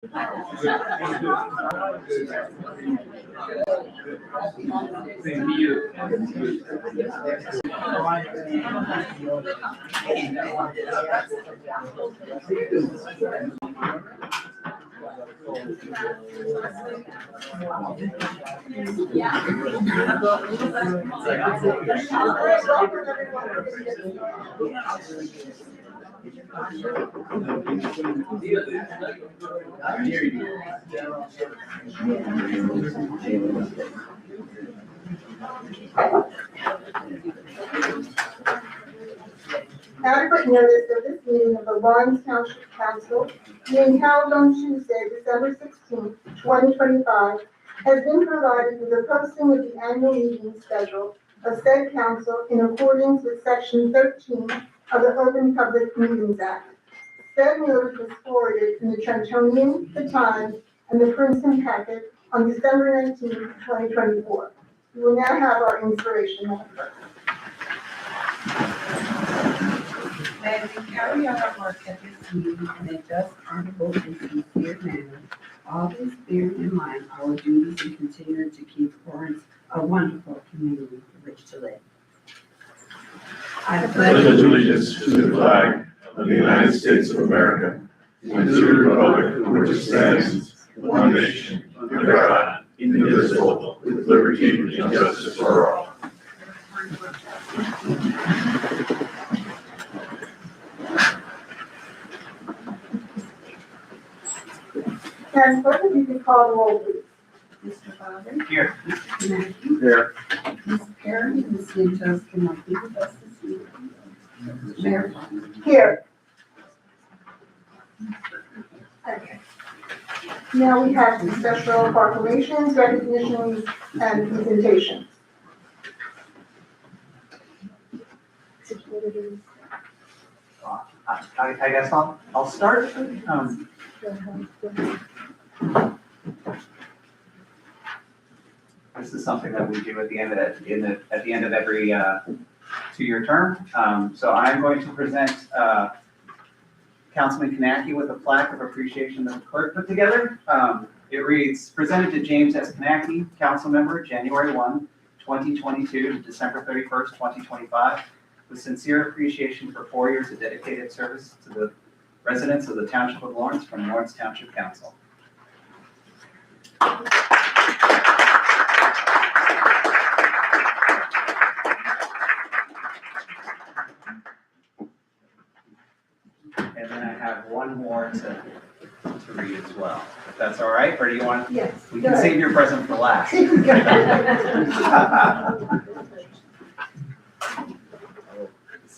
Same to you. Adequate notice of this meeting of the Lawrence Township Council being held on Tuesday, December 16th, 2025, has been provided with the posting of the annual meeting schedule of said council in accordance with Section 13 of the Open Public Meetings Act. Said notice was forwarded in the Trentonian, the Times, and the Princeton packet on December 19th, 2024. We will now have our inspiration moment. May we carry out our work at this meeting in a just, honorable, and sincere manner, always bearing in mind our duties and continuing to keep Lawrence a wonderful community in which to live. I pledge allegiance to the flag of the United States of America and to the republic for which it stands, one nation, under God, indivisible, with liberty and justice for all. And both of you can call the roll, please. Mr. Father. Here. Mr. Mackey. Here. Ms. Perry and Ms. Santos cannot be with us this evening. Mayor Fox. Here. Okay. Now we have some special proclamations, recognitions, and presentations. I guess I'll start. This is something that we do at the end of every 2-year term. So I'm going to present Councilman Kanaki with a plaque of appreciation that the clerk put together. It reads, presented to James S. Kanaki, council member, January 1, 2022 to December 31st, 2025, with sincere appreciation for 4 years of dedicated service to the residents of the Township of Lawrence from Lawrence Township Council. And then I have one more to read as well, if that's all right, or do you want? Yes. We can save your present for last. This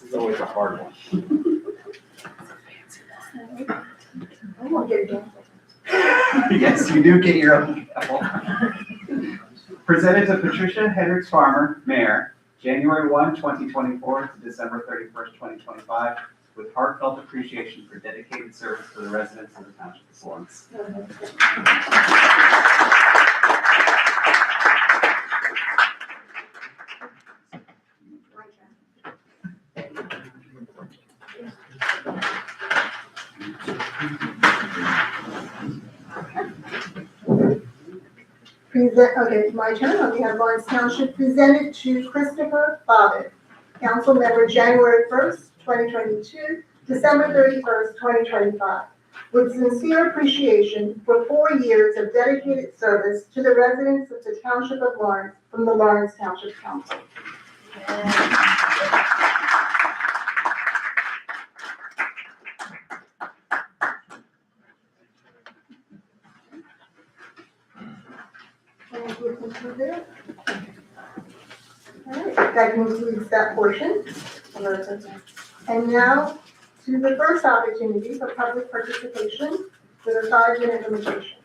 is always a hard one. I won't get it done. Yes, you do get your own gavel. Presented to Patricia Hendricks Farmer, Mayor, January 1, 2024 to December 31st, 2025, with heartfelt appreciation for dedicated service to the residents of the Township of Lawrence. Okay, my turn. On behalf of Lawrence Township, presented to Christopher Bobbitt, council member, January 1st, 2022, December 31st, 2025, with sincere appreciation for 4 years of dedicated service to the residents of the Township of Lawrence from the Lawrence Township Council. Alright, that concludes that portion. And now to the first opportunity for public participation with a 5-minute limitation.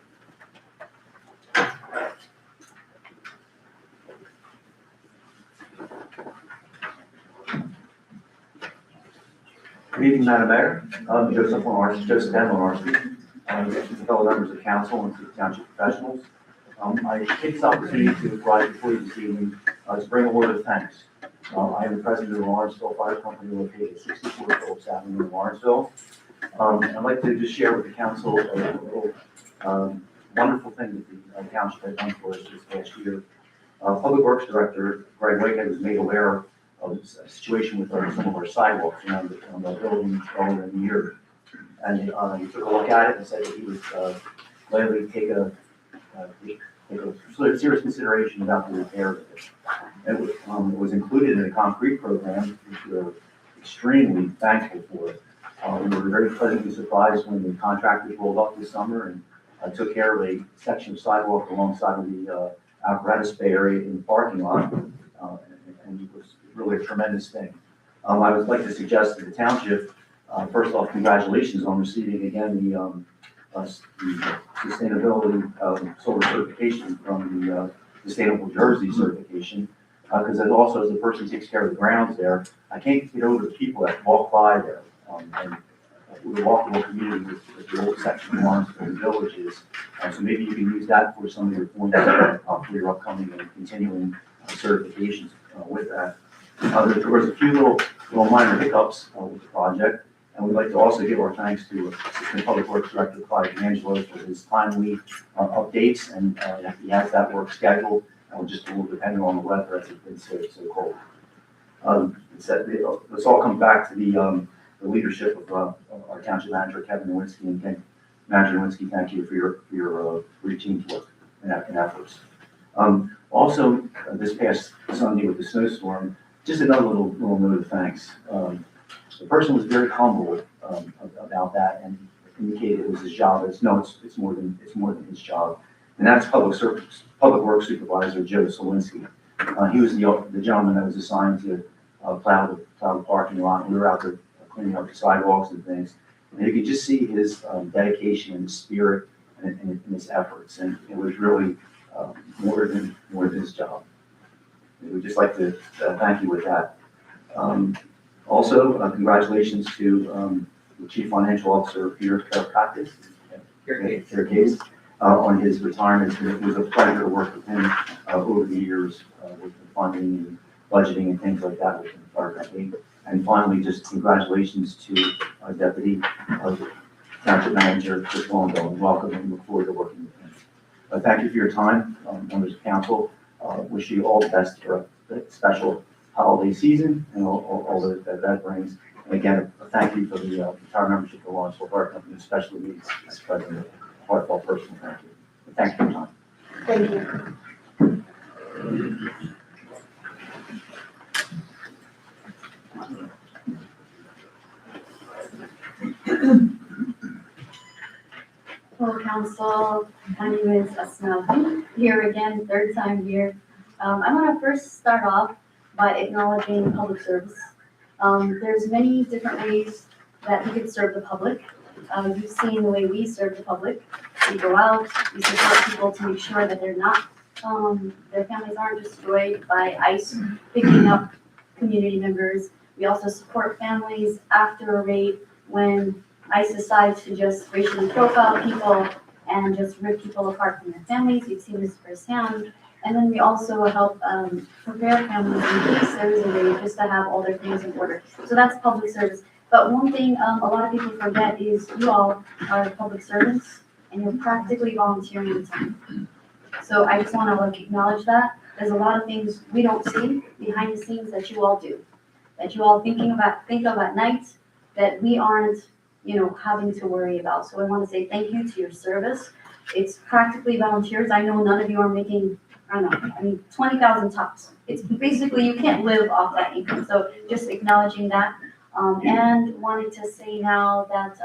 Good evening, Madam Mayor. Joseph M. Lenarski, fellow members of council and to the township professionals. I take this opportunity to provide before you this evening to bring a word of thanks. I am the president of the Lawrenceville Fire Company located at 64 Phillips Avenue in Lawrenceville. I'd like to just share with the council a little Wonderful thing that the township has done for us this past year. Public Works Director Greg Whitehead was made aware of a situation with some of our sidewalks around the building earlier in the year. And he took a look at it and said that he would gladly take a serious consideration about the repair of it. It was included in a concrete program, which we're extremely thankful for. We were very pleasantly surprised when the contractors rolled up this summer and took care of a section of sidewalk alongside of the apparatus bay area in the parking lot, and it was really a tremendous thing. I would like to suggest to the township, first off, congratulations on receiving again the sustainability solar certification from the Sustainable Jersey certification, because it also, as the person who takes care of the grounds there, I can't get over the people that walk by there. And the walkable community with the old section of Lawrenceville Village is. So maybe you can use that for some of your points for your upcoming and continuing certifications with that. There was a few little minor hiccups with the project, and we'd like to also give our thanks to Assistant Public Works Director Clyde Angelo for his timely updates, and he has that work scheduled, and we're just a little dependent on the weather as it's been so cold. Let's all come back to the leadership of our township manager, Kevin Nowinski, and Manager Nowinski, thank you for your team's work and efforts. Also, this past Sunday with the snowstorm, just another little note of thanks. The person was very humble about that and indicated it was his job. It's more than his job, and that's Public Works Supervisor Joe Solinski. He was the gentleman that was assigned to plow the parking lot, and we were out there cleaning up the sidewalks and things. And you could just see his dedication and his spirit and his efforts, and it was really more than his job. We would just like to thank you with that. Also, congratulations to the Chief Financial Officer, Peter Karakakis, on his retirement. It was a pleasure to work with him over the years with the funding and budgeting and things like that with the fire company. And finally, just congratulations to our Deputy Township Manager, Chris Longo, and welcome and look forward to working with him. Thank you for your time, members of council. Wish you all the best for a special holiday season and all that brings. And again, a thank you for the entire membership of the Lawrenceville Fire Company, especially me as president. Heartfelt personal thank you. Thanks for your time. Thank you. Hello, council. My name is Asma. Here again, third time here. I want to first start off by acknowledging public service. There's many different ways that we could serve the public. You've seen the way we serve the public. We go out, we support people to make sure that their families aren't destroyed by ICE picking up community members. We also support families after a raid when ICE decides to just racially profile people and just rip people apart from their families. We've seen this firsthand. And then we also help prepare families in case there is a raid, just to have all their things in order. So that's public service. But one thing a lot of people forget is you all are public servants and you're practically volunteering your time. So I just want to acknowledge that. There's a lot of things we don't see behind the scenes that you all do, that you all think of at night that we aren't, having to worry about. So I want to say thank you to your service. It's practically volunteers. I know none of you are making, 20,000 tops. It's basically, you can't live off that income. So just acknowledging that. And wanted to say now that,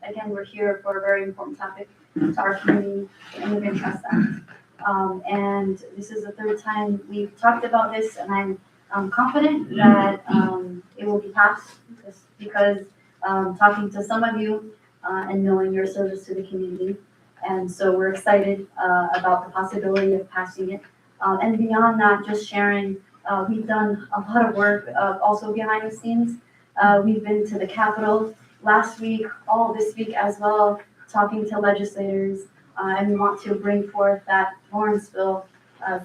again, we're here for a very important topic to our community, the Immigrant Trust Act. And this is the third time we've talked about this, and I'm confident that it will be passed, just because talking to some of you and knowing your service to the community. And so we're excited about the possibility of passing it. And beyond that, just sharing, we've done a lot of work also behind the scenes. We've been to the Capitol last week, all this week as well, talking to legislators, and we want to bring forth that Lawrenceville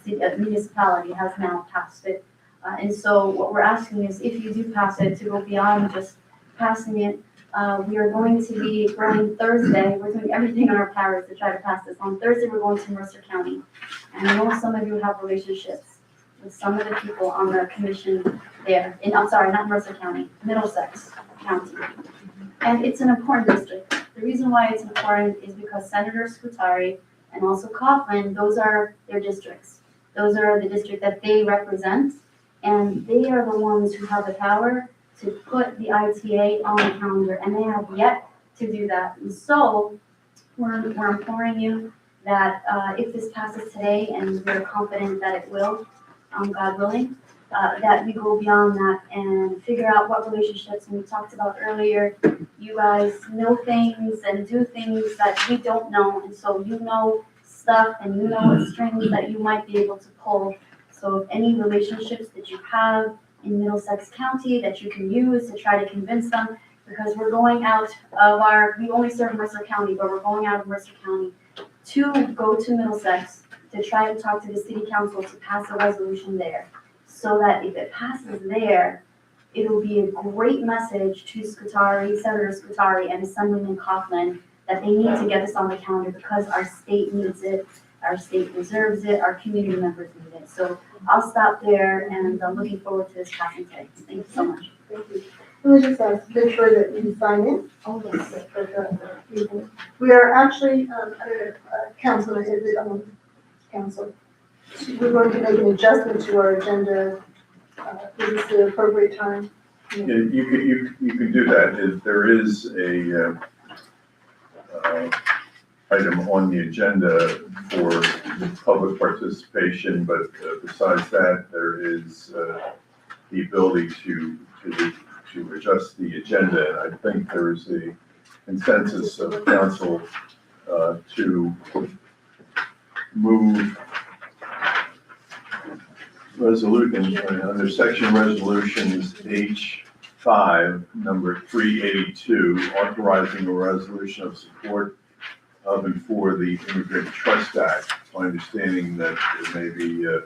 municipality has now passed it. And so what we're asking is, if you do pass it, to go beyond just passing it, We are going to be going Thursday, we're doing everything in our powers to try to pass this. On Thursday, we're going to Mercer County. And I know some of you have relationships with some of the people on the commission there, I'm sorry, not Mercer County, Middlesex County. And it's an important district. The reason why it's important is because Senator Scutari and also Coughlin, those are their districts. Those are the district that they represent, and they are the ones who have the power to put the ITA on the calendar, and they have yet to do that. And so, we're imploring you that if this passes today, and we're confident that it will, God willing, that we go beyond that and figure out what relationships, and we talked about earlier, you guys know things and do things that we don't know, and so you know stuff and you know what strings that you might be able to pull. So if any relationships that you have in Middlesex County that you can use to try to convince them, because we're going out of we only serve Mercer County, but we're going out of Mercer County to go to Middlesex to try to talk to the city council to pass a resolution there. So that if it passes there, it'll be a great message to Senator Scutari and Assemblyman Coughlin that they need to get this on the calendar because our state needs it, our state deserves it, our community members need it. So I'll stop there, and I'm looking forward to this passing today. Thank you so much. Thank you. Let me just make sure that you sign in. Oh, yes. We are actually, council, council. We're going to make an adjustment to our agenda. Is this the appropriate time? Yeah, you can do that. There is a item on the agenda for public participation, but besides that, there is the ability to adjust the agenda. And I think there is a consensus of council to move resolution under section resolutions H5, number 382, authorizing a resolution of support of and for the Immigrant Trust Act. It's my understanding that there may be a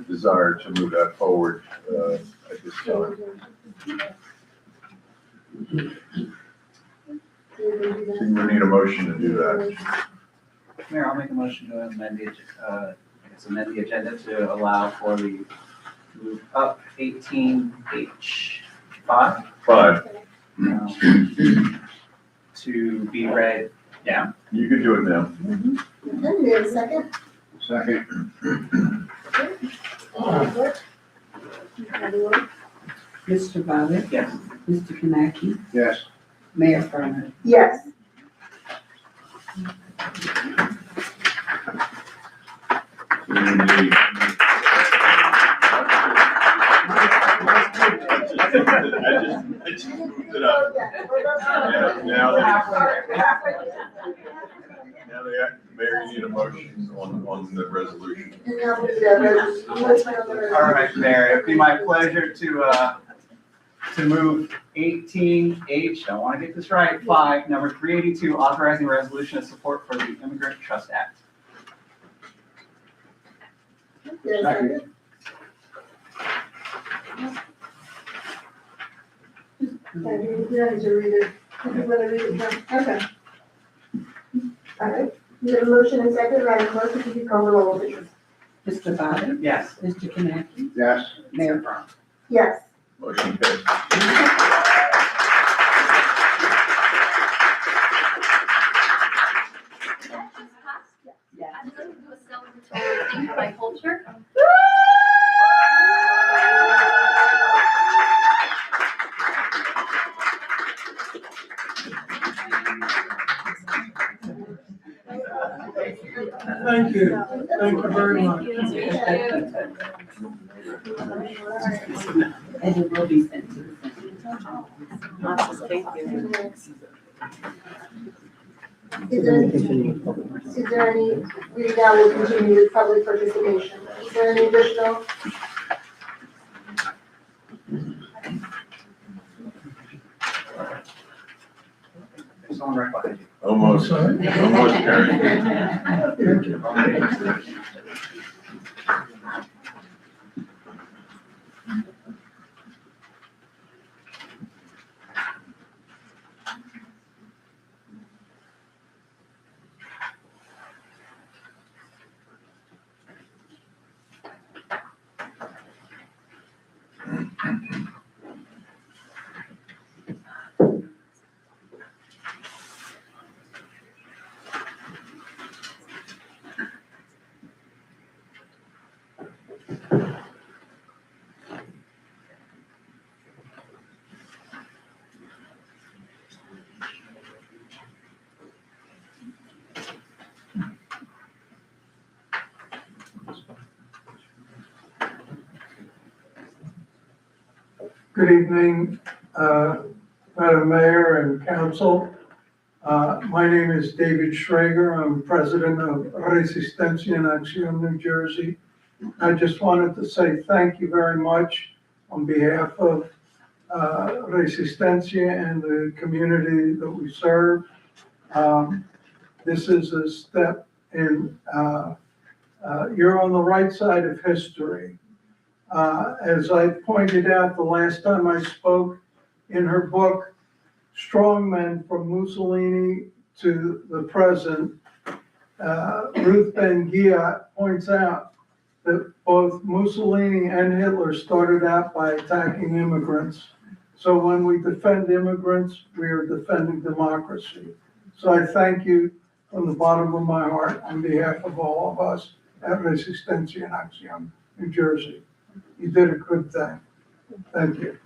desire to move that forward at this time. So you need a motion to do that. Mayor, I'll make a motion to amend the agenda to allow for the move up 18H5 to be read down. You can do it now. Okay, we have a second? Second. Mr. Bobbitt, Yes. Mr. Kanaki, Yes. Mayor Furman. Yes. I just moved it up. Now the mayor, you need a motion on the resolution. And now we need a resolution. All right, Mayor, it'd be my pleasure to move 18H, I want to get this right, 5, number 382, authorizing resolution of support for the Immigrant Trust Act. Yes, second. Okay, you need to read it. You want to read it now? Okay. All right, we have a motion and second, Madam Clerk, if you could call the roll, please. Mr. Bobbitt, Yes. Mr. Kanaki, Yes. Mayor Furman. Yes. Motion carries. I'm going to do a celebratory thing for my culture. Thank you. Thank you very much. Thank you. And it will be sent to the center. Is there any, we now will continue with public participation. Is there any additional? There's someone right behind you. Almost carried. Good evening, Madam Mayor and Council. My name is David Schrager. I'm president of Resistencia en Acción, New Jersey. I just wanted to say thank you very much on behalf of Resistencia and the community that we serve. This is a step in, you're on the right side of history. As I pointed out the last time I spoke, in her book, Strongmen from Mussolini to the Present, Ruth Ben-Ghiat points out that both Mussolini and Hitler started out by attacking immigrants. So when we defend immigrants, we are defending democracy. So I thank you from the bottom of my heart on behalf of all of us at Resistencia en Acción, New Jersey. You did a good thing. Thank you.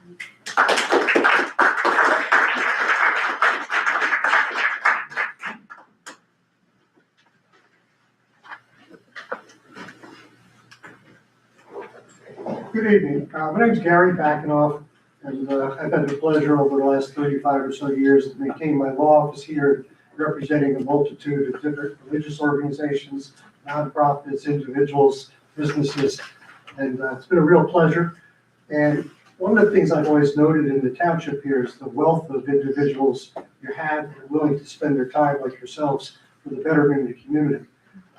Good evening. My name is Gary Backenoff, and I've had the pleasure over the last 35 or so years of maintaining my law office here, representing a multitude of different religious organizations, nonprofits, individuals, businesses, and it's been a real pleasure. And one of the things I've always noted in the township here is the wealth of individuals you have that are willing to spend their time like yourselves for the betterment of the community.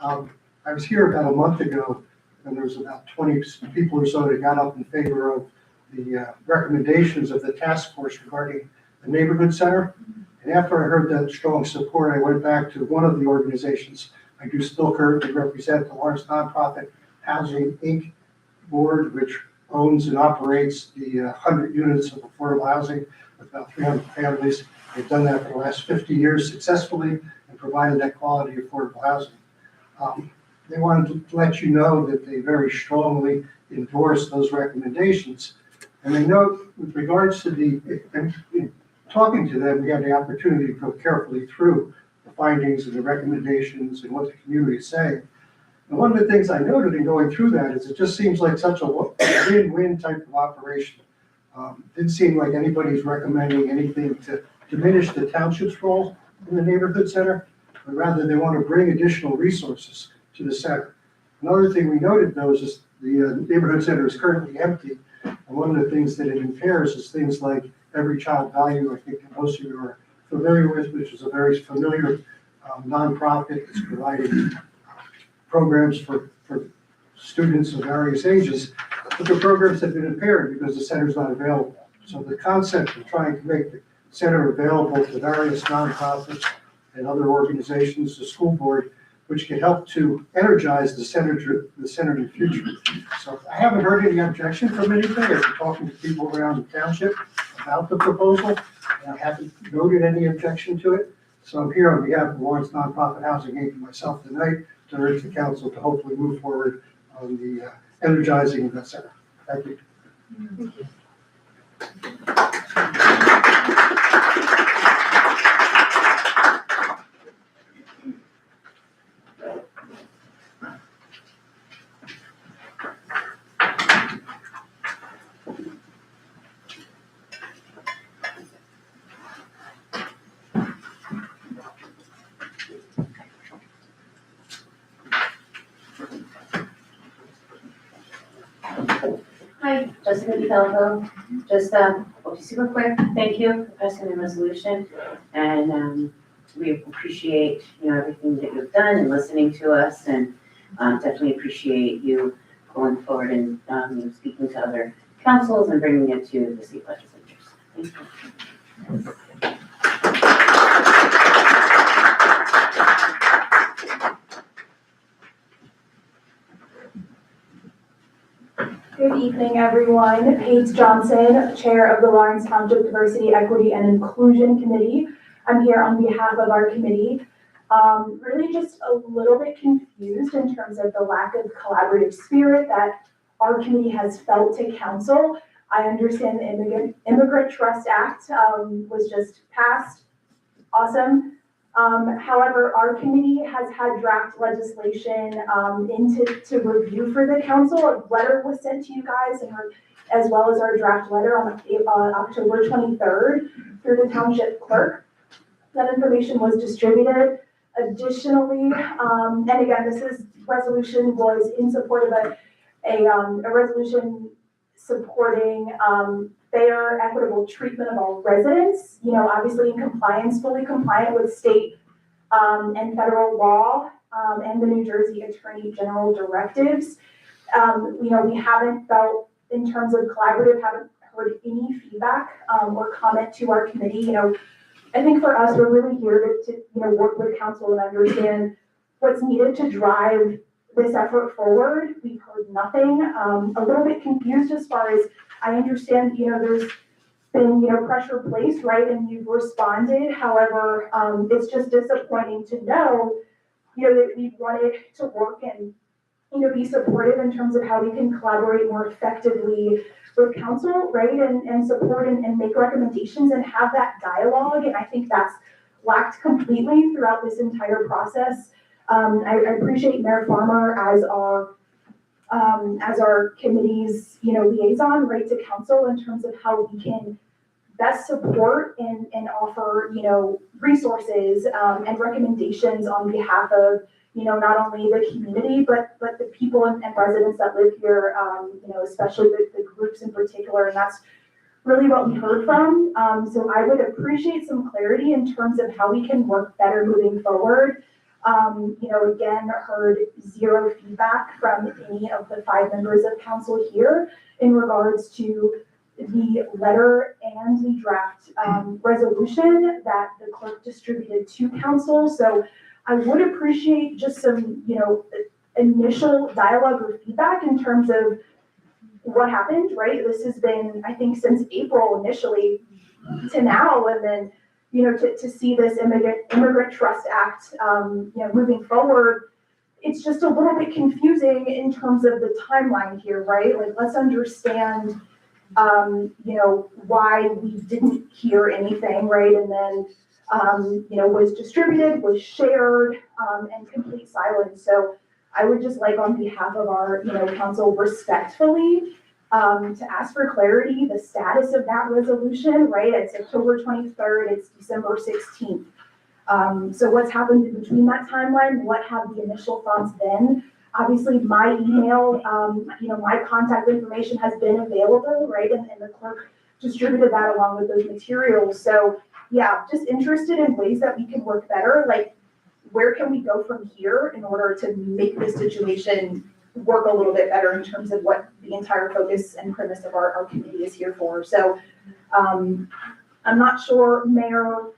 I was here about a month ago, and there was about 20 people or so that got up in favor of the recommendations of the task force regarding the neighborhood center. And after I heard that strong support, I went back to one of the organizations I do still currently represent, the Lawrence Nonprofit Housing Inc. Board, which owns and operates the 100 units of affordable housing with about 300 families. They've done that for the last 50 years successfully and provided that quality affordable housing. They wanted to let you know that they very strongly endorse those recommendations. And they note with regards to in talking to them, we had the opportunity to go carefully through the findings and the recommendations and what the community is saying. And one of the things I noted in going through that is it just seems like such a win-win type of operation. Didn't seem like anybody's recommending anything to diminish the township's role in the neighborhood center, but rather they want to bring additional resources to the center. Another thing we noted though is the neighborhood center is currently empty. And one of the things that it impairs is things like Every Child Value, I think most of you are familiar with, which is a very familiar nonprofit that's providing programs for students of various ages, but the programs have been impaired because the center is not available. So the concept of trying to make the center available to various nonprofits and other organizations, the school board, which can help to energize the center in the future. So I haven't heard any objection from anybody. I've been talking to people around the township about the proposal, and I haven't noted any objection to it. So I'm here on behalf of Lawrence Nonprofit Housing Inc. and myself tonight to urge the council to hopefully move forward on the energizing of that center. Thank you. Hi, Jessica DeFalco. Just, will be super quick. Thank you for passing the resolution. And we appreciate, everything that you've done and listening to us, and definitely appreciate you going forward and speaking to other councils and bringing it to the state legislatures. Thank you. Good Good evening, everyone. Paige Johnson, Chair of the Lawrence Township Diversity, Equity, and Inclusion Committee. I'm here on behalf of our committee. Really just a little bit confused in terms of the lack of collaborative spirit that our committee has felt to council. I understand the Immigrant Trust Act was just passed. Awesome. However, our committee has had draft legislation to review for the council. A letter was sent to you guys as well as our draft letter on October 23rd through the township clerk. That information was distributed. Additionally, and again, this resolution was in support of a resolution supporting fair, equitable treatment of all residents, obviously in compliance, fully compliant with state and federal law and the New Jersey Attorney General directives. We haven't felt, in terms of collaborative, haven't heard any feedback or comment to our committee. I think for us, we're really here to work with council and understand what's needed to drive this effort forward. We've heard nothing. A little bit confused as far as I understand, there's been, pressure placed, right? And you've responded. However, it's just disappointing to know, that we wanted to work and, be supportive in terms of how we can collaborate more effectively with council, right? And support and make recommendations and have that dialogue. And I think that's lacked completely throughout this entire process. I appreciate Mayor Farmer as our committee's, liaison, right, to council in terms of how we can best support and offer, resources and recommendations on behalf of, not only the community, but the people and residents that live here, especially the groups in particular. And that's really what we heard from. So I would appreciate some clarity in terms of how we can work better moving forward. Again, heard zero feedback from any of the 5 members of council here in regards to the letter and the draft resolution that the clerk distributed to council. So I would appreciate just some, initial dialogue or feedback in terms of what happened, right? This has been, I think, since April initially to now, and then, to see this Immigrant Trust Act, moving forward, it's just a little bit confusing in terms of the timeline here, right? Like, let's understand, why we didn't hear anything, right? And then, was distributed, was shared, and complete silence. So I would just like, on behalf of our, council, respectfully, to ask for clarity, the status of that resolution, right? It's October 23rd, it's December 16th. So what's happened in between that timeline? What have the initial thoughts been? Obviously, my email, my contact information has been available, right? And the clerk distributed that along with those materials. So yeah, just interested in ways that we can work better. Like, where can we go from here in order to make this situation work a little bit better in terms of what the entire focus and premise of our committee is here for. So I'm not sure, Mayor,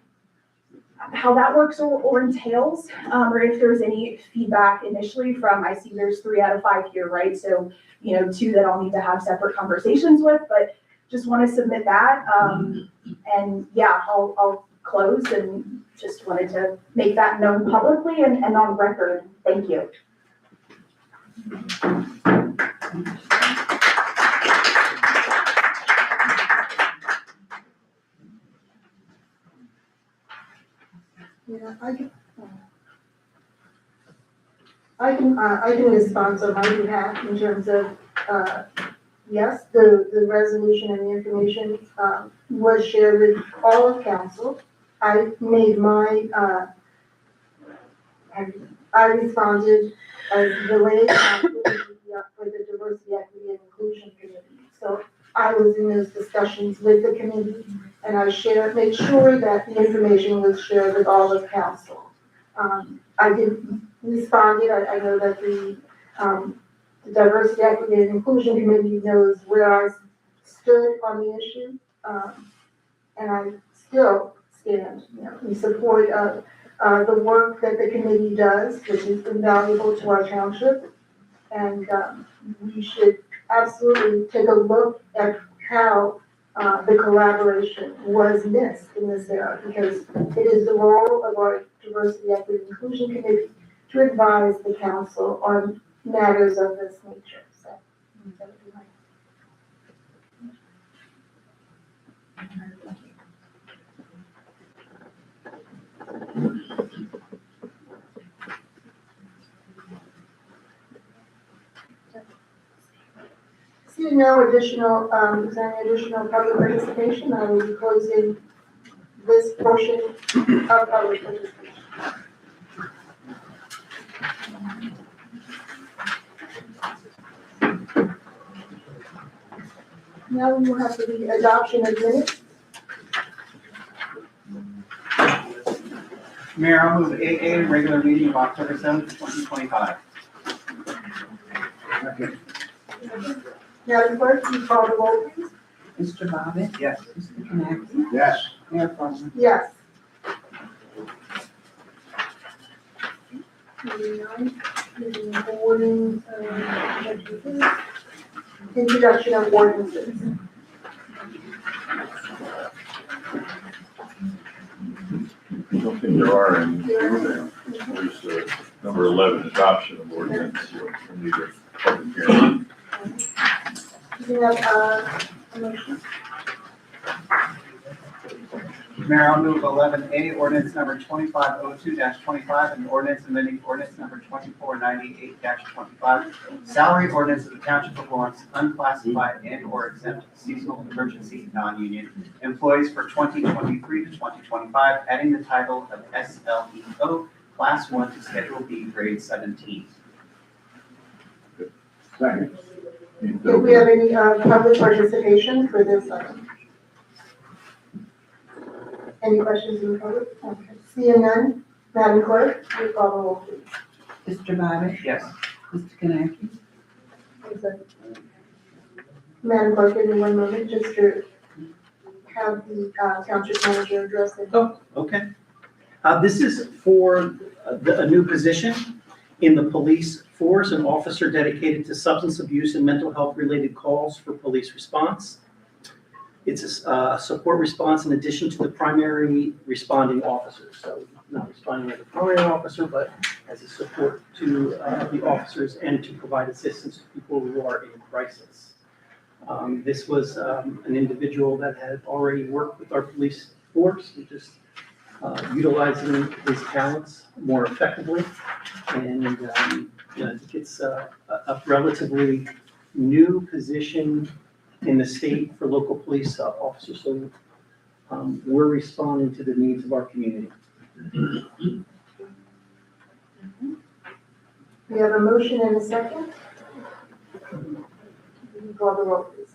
how that works or entails, or if there's any feedback initially from, I see there's 3 out of 5 here, right? So, 2 that I'll need to have separate conversations with, but just want to submit that. And yeah, I'll close and just wanted to make that known publicly and on record. Thank you. Yeah, I can respond on my behalf in terms of, yes, the resolution and the information was shared with all of council. I made my, I responded as the liaison for the Diversity, Equity, and Inclusion Committee. So I was in those discussions with the committee, and I made sure that the information was shared with all of council. I did responded. I know that the Diversity, Equity, and Inclusion Committee knows where I stood on the issue, and I still stand, in support of the work that the committee does, which is invaluable to our township, and we should absolutely take a look at how the collaboration was missed in this area, because it is the role of our Diversity, Equity, and Inclusion Committee to advise the council on matters of this nature, so. that would be my- Seeing no additional, is there any additional public participation? I will be closing this portion of public participation. Now we will have the adoption of minutes. Mayor, I'll move AA, regular meeting of October 7th, 2025. Madam Clerk, please call the roll, please. Mr. Bobbitt? Yes. Mr. Connectney? Yes. Mayor Farmer? Yes. Introduction of ordinances. I don't think there are any. There's number 11, adoption of ordinance. We need a public hearing. Do you have a motion? Mayor, I'll move 11A, ordinance number 2502-25, and ordinance amending ordinance number 2498-25, salary ordinance of the Township of Lawrence, unclassified and/or exempt seasonal emergency non-union employees for 2023 to 2025, adding the title of SLEO Class 1 to Schedule B, Grade 17. Second. Do we have any public participation for this item? Any questions in the public? Okay. Seeing none, Madam Clerk, please call the roll, please. Mr. Bobbitt? Yes. Mr. Connectney? Madam Clerk, give me 1 moment just to have the township manager address it. Oh, okay. This is for a new position in the police force, an officer dedicated to substance abuse and mental health related calls for police response. It's a support response in addition to the primary responding officers. So not responding as a primary officer, but as a support to the officers and to provide assistance to people who are in crisis. This was an individual that had already worked with our police force, just utilizing his talents more effectively. And I think it's a relatively new position in the state for local police officers, so we're responding to the needs of our community. We have a motion and a second. Call the roll, please.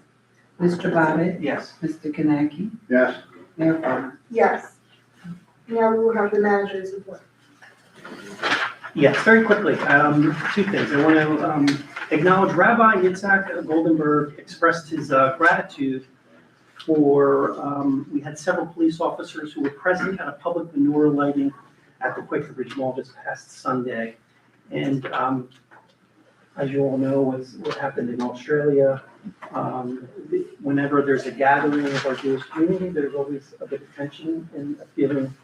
Mr. Bobbitt? Yes. Mr. Connectney? Yes. Mayor Farmer? Yes. Now we will have the manager's report. Yes, very quickly, 2 things. I want to acknowledge Rabbi Yitzhak Goldenberg expressed his gratitude for, we had several police officers who were present at a public menorah lighting at the Quaker Bridge Mall this past Sunday. And as you all know, what happened in Australia, whenever there's a gathering of our Jewish community, there's always a bit of tension and a feeling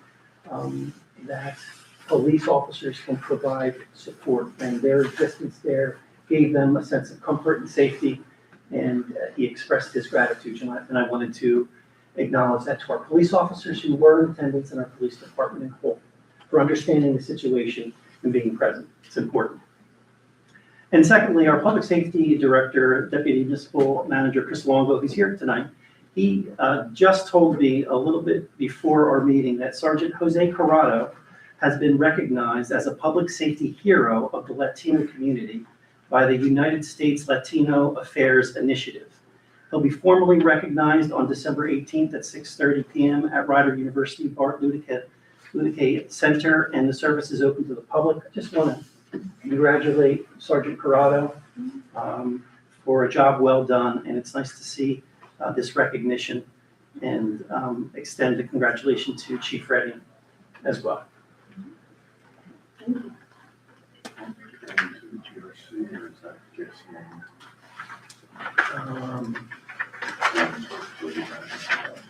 that police officers can provide support, and their existence there gave them a sense of comfort and safety, and he expressed his gratitude, and I wanted to acknowledge that to our police officers who were in attendance in our police department in whole, for understanding the situation and being present. It's important. And secondly, our public safety director, deputy municipal manager, Chris Longo, who's here tonight, he just told me a little bit before our meeting that Sergeant Jose Corrado has been recognized as a public safety hero of the Latino community by the United States Latino Affairs Initiative. He'll be formally recognized on December 18th at 6:30 p.m. at Rider University Bart Ludique Center, and the service is open to the public. I just want to congratulate Sergeant Corrado for a job well done, and it's nice to see this recognition, and extend the congratulations to Chief Reddy as well.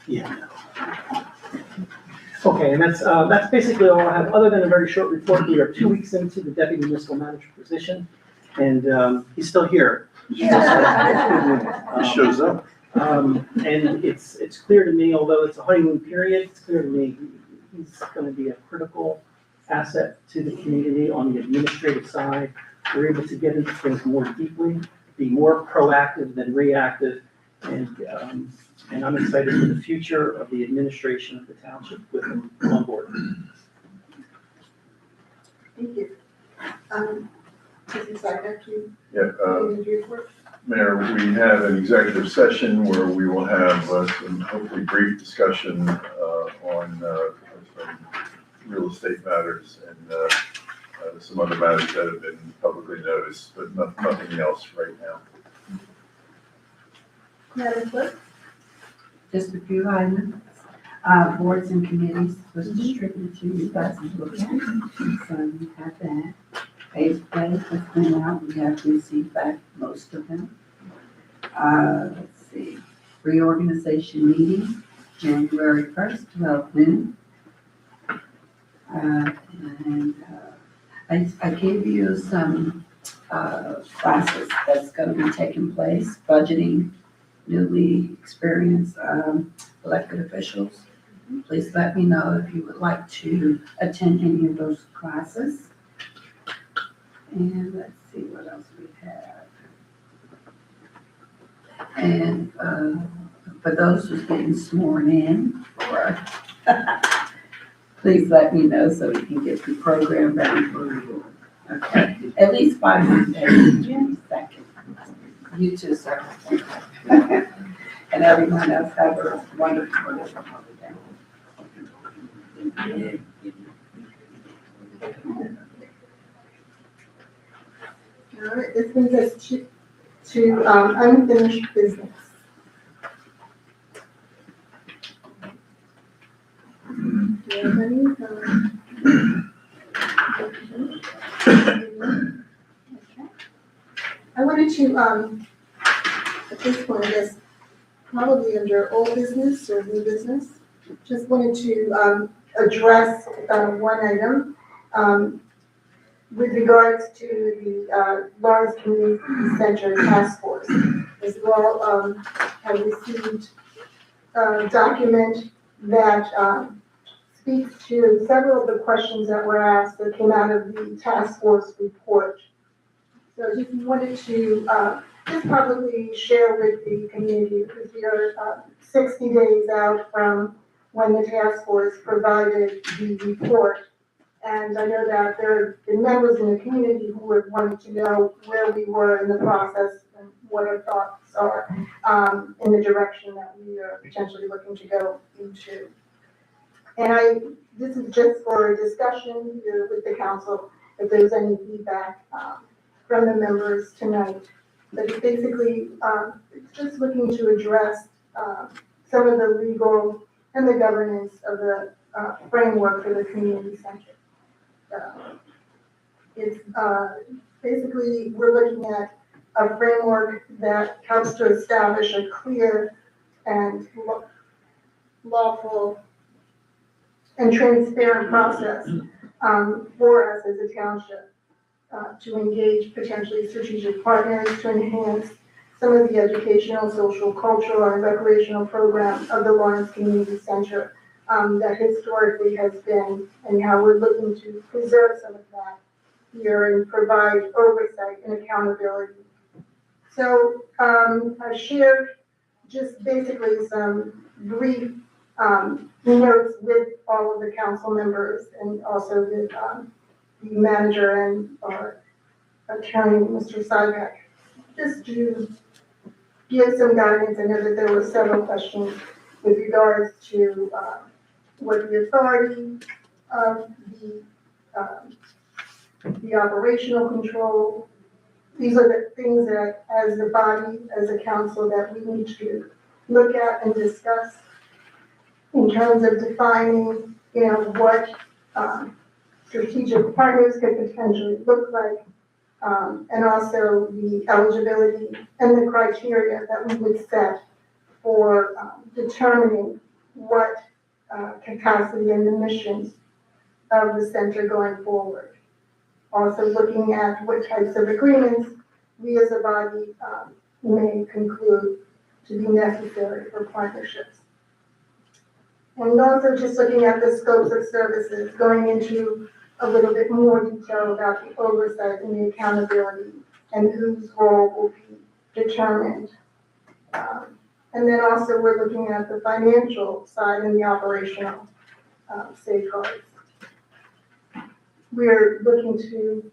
Yeah. Okay, and that's basically all I have, other than a very short report. We are 2 weeks into the deputy municipal manager position, and he's still here. He shows up. And it's clear to me, although it's a honeymoon period, it's clear to me he's gonna be a critical asset to the community on the administrative side. We're able to get into things more deeply, be more proactive than reactive, and I'm excited for the future of the administration of the township with him on board. Thank you. Mrs. Seibert, you, Yeah, your report? Mayor, we have an executive session where we will have some hopefully brief discussion on some real estate matters and some other matters that have been publicly noticed, but nothing else right now. Madam Clerk? Just a few items. Boards and committees was distributed to you guys to look at. So you have that. Page plans has been out. We have received back most of them. Let's see. Reorganization meeting, January 1st, 12 noon. I gave you some classes that's going to be taking place, budgeting, newly experienced elected officials. Please let me know if you would like to attend any of those classes. And let's see what else we have. And for those who's getting sworn in, or please let me know so we can get the program ready for you. Okay, at least by Monday, June 2nd. You too, sir. And everyone else have a wonderful, wonderful holiday. All right, this brings us to unfinished business. Do you have any? Okay. I wanted to, at this point, I guess, probably under old business or new business, just wanted to address one item with regards to the Lawrence Community Center Task Force. As well, have received a document that speaks to several of the questions that were asked that came out of the task force report. So I just wanted to just publicly share with the community, because we are 60 days out from when the task force provided the report. And I know that there have been members in the community who would wanted to know where we were in the process and what our thoughts are in the direction that we are potentially looking to go into. And this is just for a discussion here with the council, if there's any feedback from the members tonight. But it's basically, it's just looking to address some of the legal and the governance of the framework for the community center. It's basically, we're looking at a framework that helps to establish a clear and lawful and transparent process for us as a township to engage potentially strategic partners to enhance some of the educational, social, cultural, and recreational programs of the Lawrence Community Center that historically has been, and how we're looking to preserve some of that here and provide oversight and accountability. So I shared just basically some brief notes with all of the council members and also with the manager and our attorney, Mr. Seibert, just to give some guidance. I know that there were several questions with regards to what the authority of the operational control. These are the things that as a body, as a council, that we need to look at and discuss in terms of defining, what strategic partners could potentially look like, and also the eligibility and the criteria that we would set for determining what capacity and the missions of the center going forward. Also looking at what types of agreements we as a body may conclude to be necessary for partnerships. And also just looking at the scopes of services, going into a little bit more detail about the oversight and the accountability and whose role will be determined. And then also we're looking at the financial side and the operational safeguards. We're looking to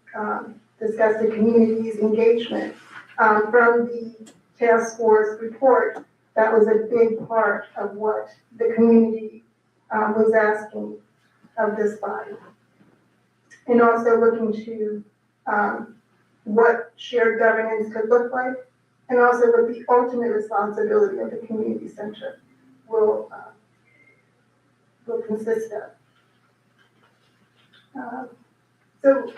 discuss the community's engagement. From the task force report, that was a big part of what the community was asking of this body. And also looking to what shared governance could look like, and also what the ultimate responsibility of the community center will consist of. So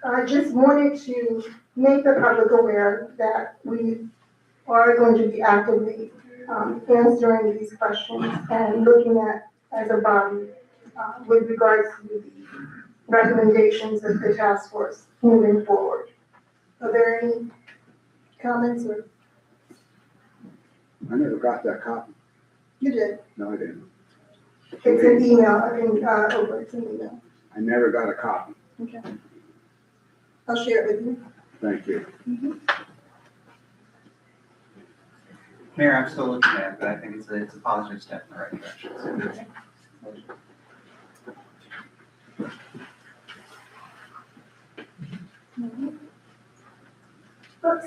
I just wanted to make the public aware that we are going to be actively answering these questions and looking at, as a body, with regards to the recommendations of the task force moving forward. Are there any comments or? I never got that copy. You did. No, I didn't. It's an email. I think over. It's an email. I never got a copy. Okay. I'll share it with you. Thank you. Mayor, I'm still looking at it, but I think it's a positive step in the right direction.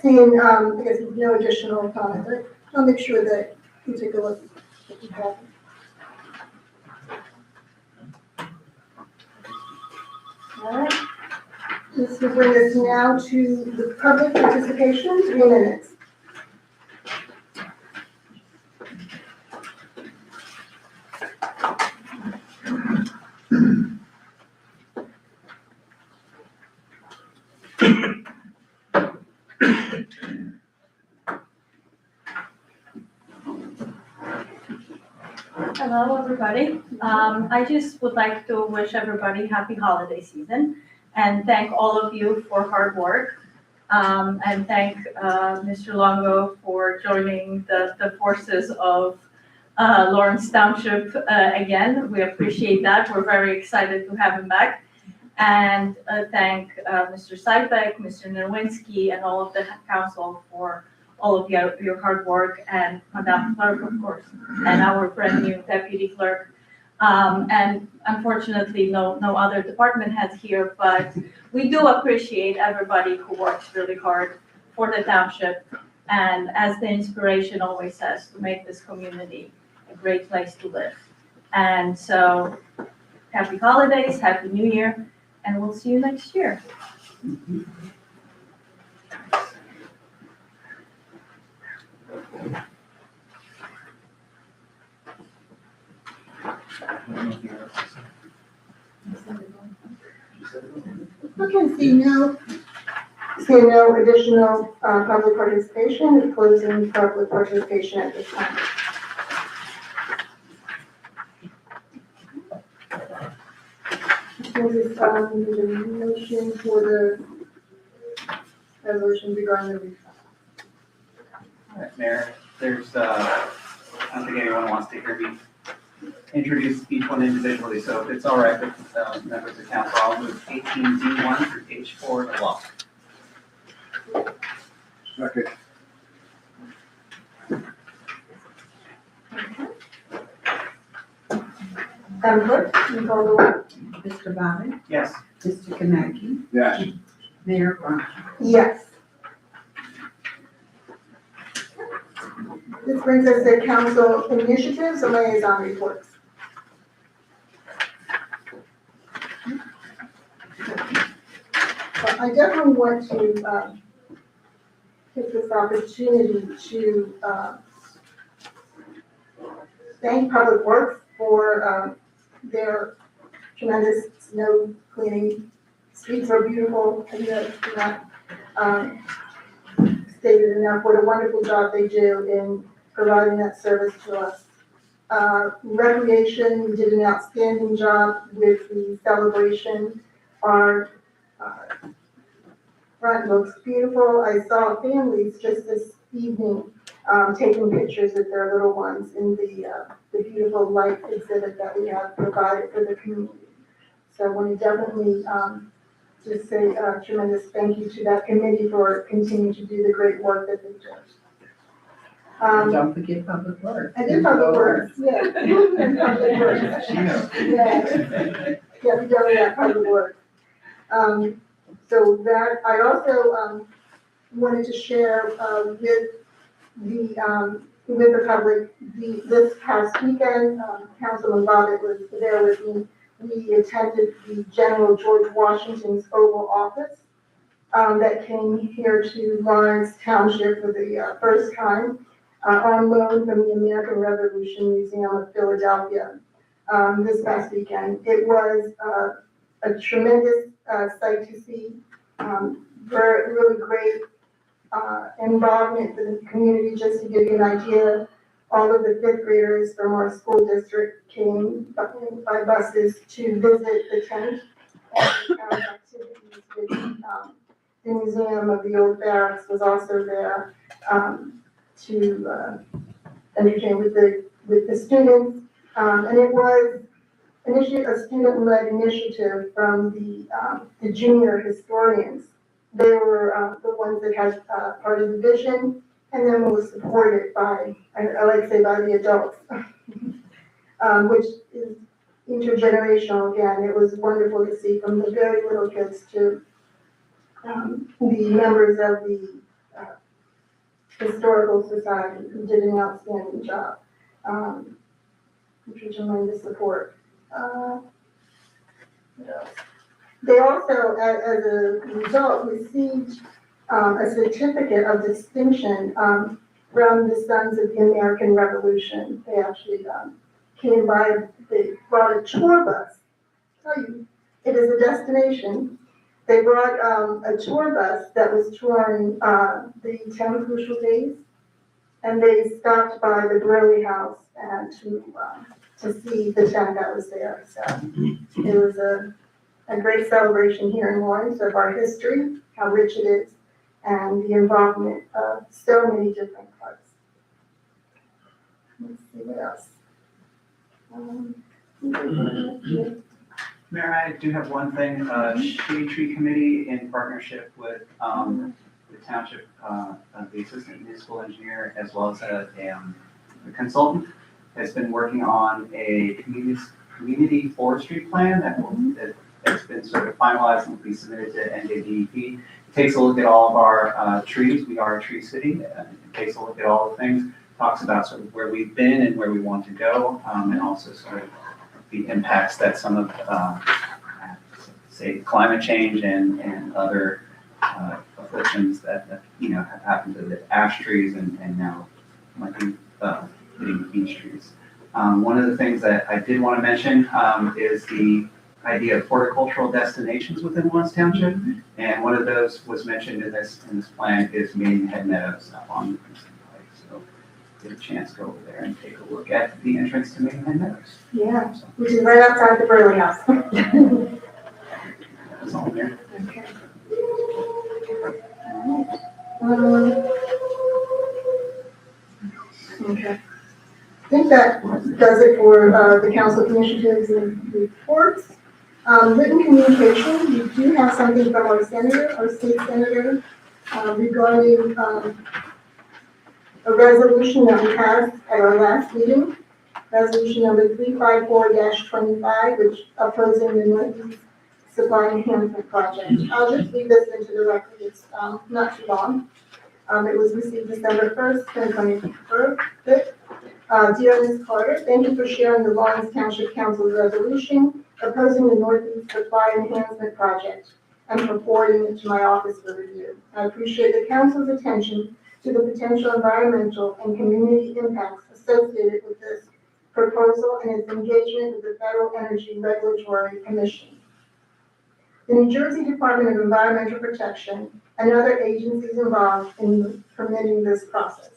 Seeing, I guess no additional comments, I'll make sure that you take a look at what you have. All right. This will bring us now to the public participation, 3 minutes. Hello, everybody. I just would like to wish everybody happy holiday season and thank all of you for hard work. And thank Mr. Longo for joining the forces of Lawrence Township again. We appreciate that. We're very excited to have him back. And thank Mr. Seibek, Mr. Nowinski, and all of the council for all of your hard work, and Madam Clerk, of course, and our brand new Deputy Clerk. And unfortunately, no other department heads here, but we do appreciate everybody who works really hard for the township. And as the inspiration always says, to make this community a great place to live. And so, happy holidays, happy New Year, and we'll see you next year. Okay, see no additional public participation, closing public participation at this time. This is the motion for the resolution regarding the refund. All right, Mayor, there's, I don't think anyone wants to hear me introduce each one individually, so if it's all right with members of council, I'll move 18D1 through H4 of the law. Second. Madam Clerk, you call the roll. Mr. Bobbitt, Yes. Mr. Kaneki, Yes. Mayor Brown. Yes. This brings us to council initiatives and liaison reports. But I definitely want to take this opportunity to thank Public Works for their tremendous snow cleaning. Streets are beautiful, and um, stated enough what a wonderful job they do in providing that service to us. Recreation did an outstanding job with the celebration. Our front looks beautiful. I saw families just this evening taking pictures of their little ones in the beautiful light exhibit that we have provided for the community. So I want to definitely just say a tremendous thank you to that committee for continuing to do the great work that they do. Don't forget public works. I did public works, yeah. And public works. She knows. Yeah, we definitely have public works. So that, I also wanted to share with the public, this past weekend, Councilman Bobbitt was there with me. We attended the General George Washington's Oval Office that came here to Lawrence Township for the first time on loan from the American Revolution Museum of Philadelphia this past weekend. It was a tremendous sight to see, really great involvement for the community. Just to give you an idea, all of the fifth graders from our school district came by buses to visit the tent and carry activities with the Museum of the Old Barracks was also there to entertain with the students. And it was initially a student-led initiative from the junior historians. They were the ones that had part of the vision, and then was supported by, I like to say, by the adults, which is intergenerational again. It was wonderful to see from the very little kids to the members of the Historical Society who did an outstanding job, which was tremendous support. What else? They also, as a result, received a certificate of distinction from the Sons of the American Revolution. They actually came by, they brought a tour bus. I tell you, it is a destination. They brought a tour bus that was touring the 10 crucial days, and they stopped by the Burley House and to see the tent that was there. So it was a great celebration here in Lawrence of our history, how rich it is, and the involvement of so many different parts. Let's see what else. Mayor, I do have one thing. Shade Tree Committee, in partnership with the township, the assistant municipal engineer, as well as a consultant, has been working on a community forestry plan that's been sort of finalized and will be submitted to NJDEP. It takes a look at all of our trees. We are a tree city. It takes a look at all the things, talks about sort of where we've been and where we want to go, and also sort of the impacts that some of, say, climate change and other afflictions that have happened to the ash trees and now might be hitting beech trees. One of the things that I did want to mention is the idea of horticultural destinations within Lawrence Township, and one of those was mentioned in this plan is Maidenhead Meadows up on Princeton Pike. So get a chance to go over there and take a look at the entrance to Maidenhead Meadows. Yeah, which is right outside the Burley House. That's all there. Okay. Okay. I think that does it for the council initiatives and reports. Written communication, we do have something from our senator, our state senator, regarding a resolution that we passed at our last meeting, resolution number 354-25, which opposing the Northeast Supply Enhancement Project. I'll just read this into the record. It's not too long. It was received December 1st, 2024. Dear Ms. Carter, thank you for sharing the Lawrence Township Council's resolution opposing the Northeast Supply Enhancement Project and for forwarding it to my office for review. I appreciate the council's attention to the potential environmental and community impacts associated with this proposal and its engagement with the Federal Energy Regulatory Commission. The New Jersey Department of Environmental Protection and other agencies involved in permitting this process.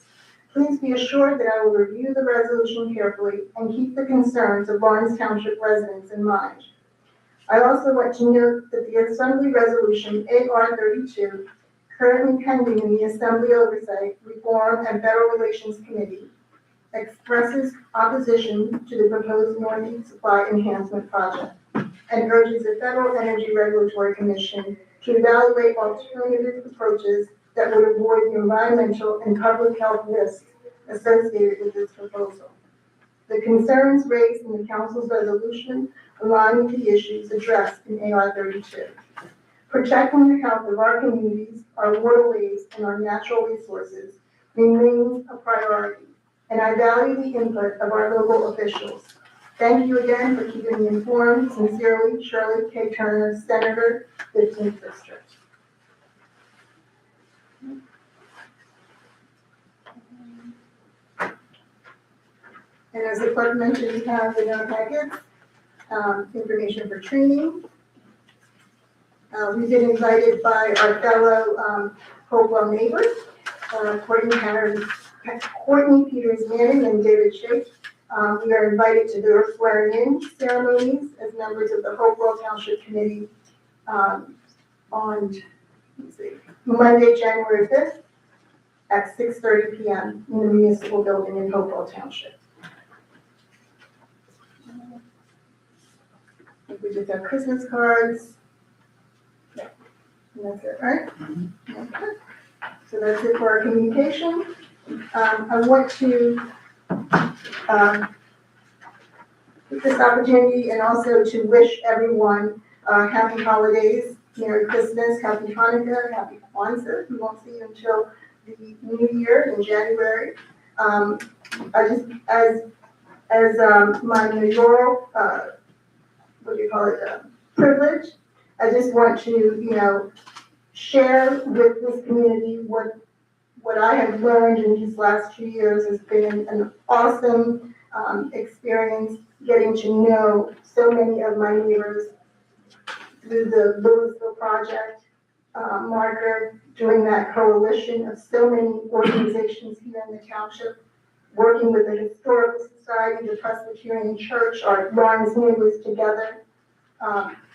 Please be assured that I will review the resolution carefully and keep the concerns of Lawrence Township residents in mind. I also want to note that the Assembly Resolution AR 32, currently pending in the Assembly Oversight, Reform, and Federal Relations Committee, expresses opposition to the proposed Northeast Supply Enhancement Project and urges the Federal Energy Regulatory Commission to evaluate alternative approaches that would avoid the environmental and public health risks associated with this proposal. The concerns raised in the Council's resolution align with the issues addressed in AR 32. Protecting the health of our communities, our waterways, and our natural resources remains a priority, and I value the input of our local officials. Thank you again for keeping me informed. Sincerely, Shirley K. Turner, Senator, 15th District. And as the clerk mentioned, we have in our packets, information for training. We've been invited by our fellow Hopewell neighbors, Courtney Peters Manning and David Shake. We are invited to their swearing-in ceremonies as members of the Hopewell Township Committee on Monday, January 5th at 6:30 p.m. in the Municipal building in Hopewell Township. We just have Christmas cards. Yeah, and that's it, right? Okay. So that's it for our communication. I want to take this opportunity and also to wish everyone happy holidays, Merry Christmas, Happy Hanukkah, Happy Kwanzaa. We won't see you until the new year in January. I just, as my mayoral, privilege, I just want to, share with this community what I have learned in these last 2 years has been an awesome experience getting to know so many of my neighbors through the Louisville Project marker, doing that coalition of so many organizations here in the township, working with the Historical Society, the Presbyterian Church, our Lawrence neighbors together,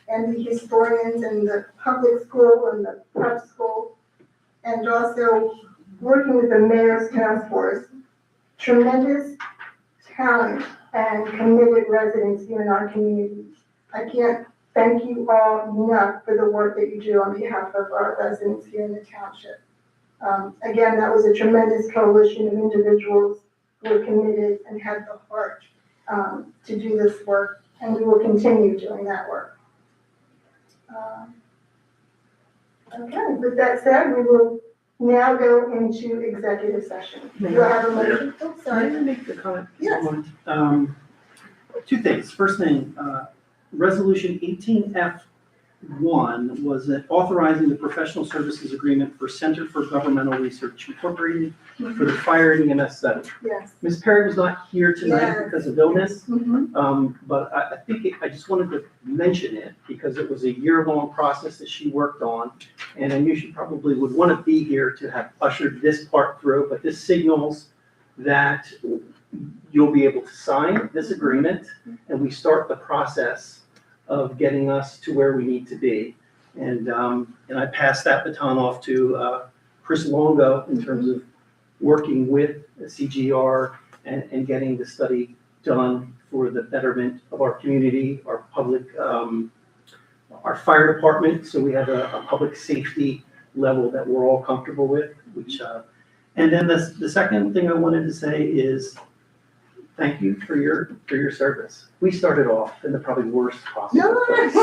and the historians and the public school and the prep school, and also working with the Mayor's Task Force. Tremendous talent and committed residents here in our community. I can't thank you all enough for the work that you do on behalf of our residents here in the township. Again, that was a tremendous coalition of individuals who were committed and had the heart to do this work, and we will continue doing that work. Okay, with that said, we will now go into executive session. Do I have a motion? Oh, Can sorry. I make the comment? Yes. Two things. First thing, Resolution 18F1 was authorizing the professional services agreement for Center for Governmental Research Incorporated for the fire and EMS study. Yes. Ms. Perry was not here tonight Yes. because of illness, Mhm. but I think I just wanted to mention it because it was a year-long process that she worked on, and I knew she probably would want to be here to have ushered this part through, but this signals that you'll be able to sign this agreement, and we start the process of getting us to where we need to be. And I pass that baton off to Chris Longo in terms of working with CGR and getting the study done for the betterment of our community, our public, our fire department, so we have a public safety level that we're all comfortable with, which, and then the second thing I wanted to say is thank you for your service. We started off in the probably worst possible place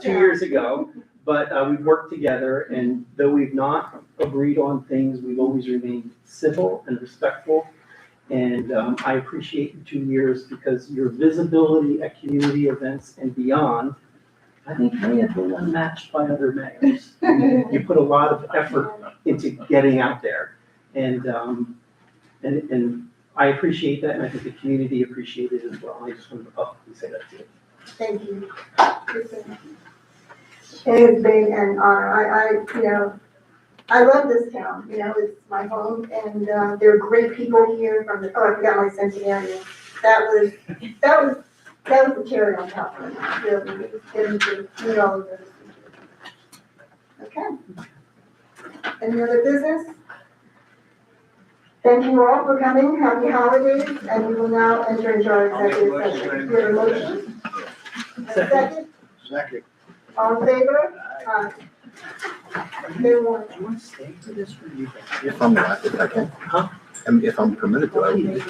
2 years ago, but we've worked together, and though we've not agreed on things, we've always remained civil and respectful. And I appreciate the 2 years because your visibility at community events and beyond, I think may have been unmatched by other mayors. You put a lot of effort into getting out there, and I appreciate that, and I think the community appreciated it as well. I just wanted to publicly say that to you. Thank you. It has been an honor. I love this town, it's my home, and, there are great people here from the, I forgot my centenarian. That was the cherry on top of it, really, getting to meet all of those people. Okay. Any other business? Thank you all for coming, happy holidays, and we will now enter into our I'll make a executive motion. session. Do you have a motion? A second? Second. All in favor? Aye. They want. Do you want to stay for this or you? If I'm, if I can. Huh? And if I'm permitted to, I will.